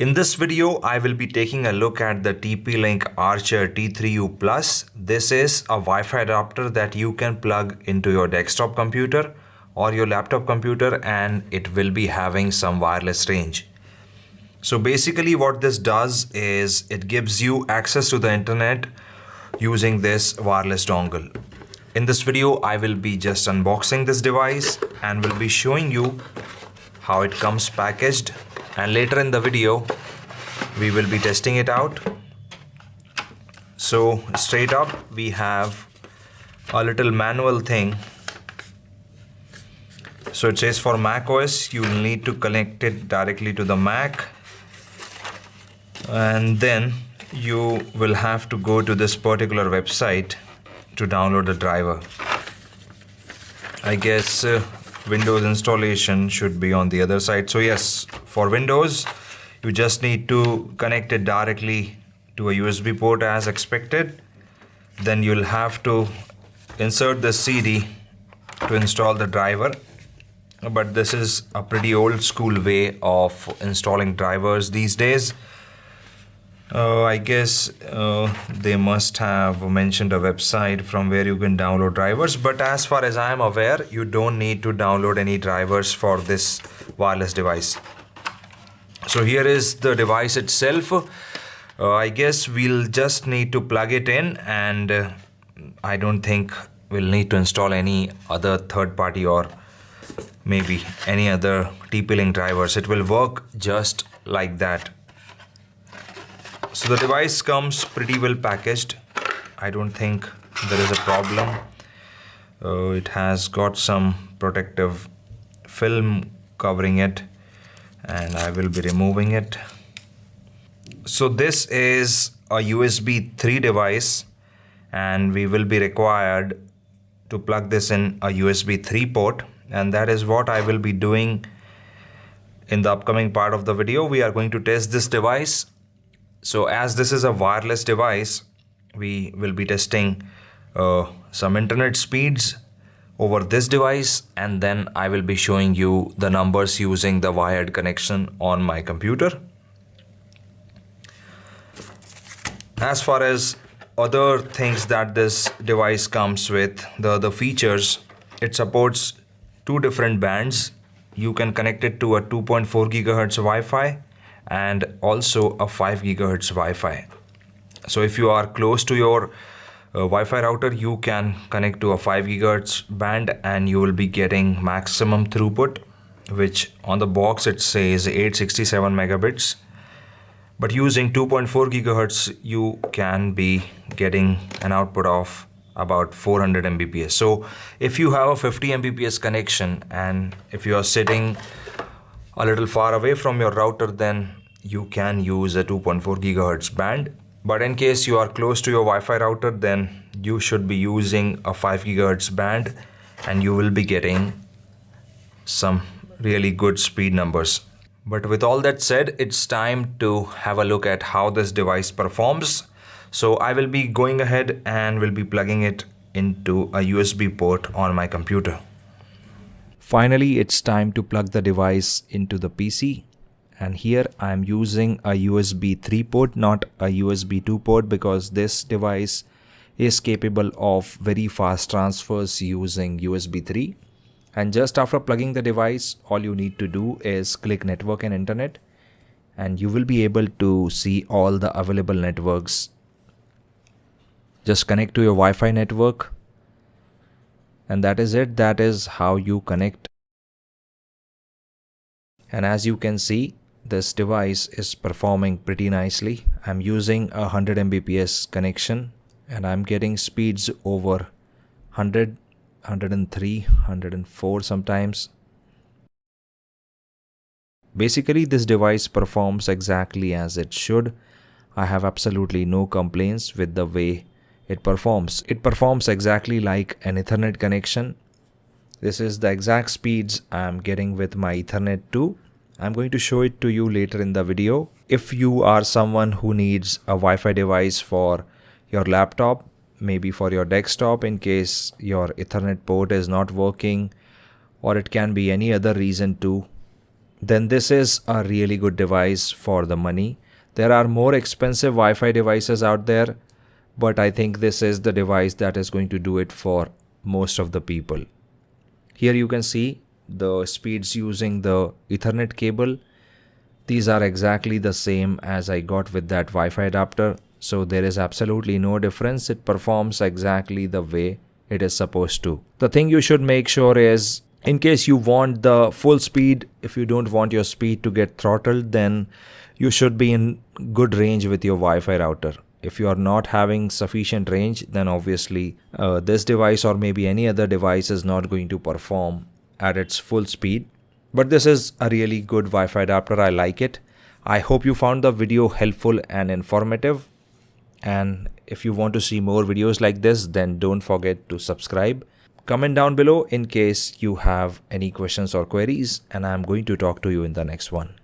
In this video, I will be taking a look at the TP-Link Archer T3U Plus. This is a Wi-Fi adapter that you can plug into your desktop computer or your laptop computer, and it will be having some wireless range. So basically what this does is it gives you access to the internet using this wireless dongle. In this video, I will be just unboxing this device and will be showing you how it comes packaged, and later in the video we will be testing it out. So straight up we have a little manual thing. So it says for Mac OS you will need to connect it directly to the Mac, and then you will have to go to this particular website to download the driver. I guess Windows installation should be on the other side. So yes, for Windows you just need to connect it directly to a USB port as expected. Then you'll have to insert the CD to install the driver. But this is a pretty old school way of installing drivers these days. I guess they must have mentioned a website from where you can download drivers, but as far as I am aware, you don't need to download any drivers for this wireless device. So here is the device itself. I guess we'll just need to plug it in, and I don't think we'll need to install any other third-party or maybe any other TP-Link drivers. It will work just like that. So the device comes pretty well packaged. I don't think there is a problem. It has got some protective film covering it, and I will be removing it. So this is a USB 3 device, and we will be required to plug this in a USB 3 port, and that is what I will be doing in the upcoming part of the video. We are going to test this device. So as this is a wireless device, we will be testing some internet speeds over this device, and then I will be showing you the numbers using the wired connection on my computer. As far as other things that this device comes with, the features, it supports two different bands. You can connect it to a 2.4 GHz Wi-Fi and also a 5 GHz Wi-Fi. So if you are close to your Wi-Fi router, you can connect to a 5 GHz band and you will be getting maximum throughput, which on the box it says 867 megabits. But using 2.4 GHz, you can be getting an output of about 400 Mbps. So if you have a 50 Mbps connection and if you are sitting a little far away from your router, then you can use a 2.4 GHz band. But in case you are close to your Wi-Fi router, then you should be using a 5 GHz band and you will be getting some really good speed numbers. But with all that said, it's time to have a look at how this device performs. So I will be going ahead and will be plugging it into a USB port on my computer. Finally, it's time to plug the device into the PC, and here I am using a USB 3 port, not a USB 2 port, because this device is capable of very fast transfers using USB 3. And just after plugging the device, all you need to do is click network and internet, and you will be able to see all the available networks. Just connect to your Wi-Fi network, and that is it. That is how you connect. And as you can see, this device is performing pretty nicely. I'm using a 100 Mbps connection and I'm getting speeds over 100, 103, 104 sometimes. Basically, this device performs exactly as it should. I have absolutely no complaints with the way it performs. It performs exactly like an Ethernet connection. This is the exact speeds I'm getting with my Ethernet 2. I'm going to show it to you later in the video. If you are someone who needs a Wi-Fi device for your laptop, maybe for your desktop in case your Ethernet port is not working, or it can be any other reason too, then this is a really good device for the money. There are more expensive Wi-Fi devices out there, but I think this is the device that is going to do it for most of the people. Here you can see the speeds using the Ethernet cable. These are exactly the same as I got with that Wi-Fi adapter. So there is absolutely no difference. It performs exactly the way it is supposed to. The thing you should make sure is, in case you want the full speed, if you don't want your speed to get throttled, then you should be in good range with your Wi-Fi router. If you are not having sufficient range, then obviously this device or maybe any other device is not going to perform at its full speed. But this is a really good Wi-Fi adapter. I like it. I hope you found the video helpful and informative. And if you want to see more videos like this, then don't forget to subscribe. Comment down below in case you have any questions or queries, and I'm going to talk to you in the next one.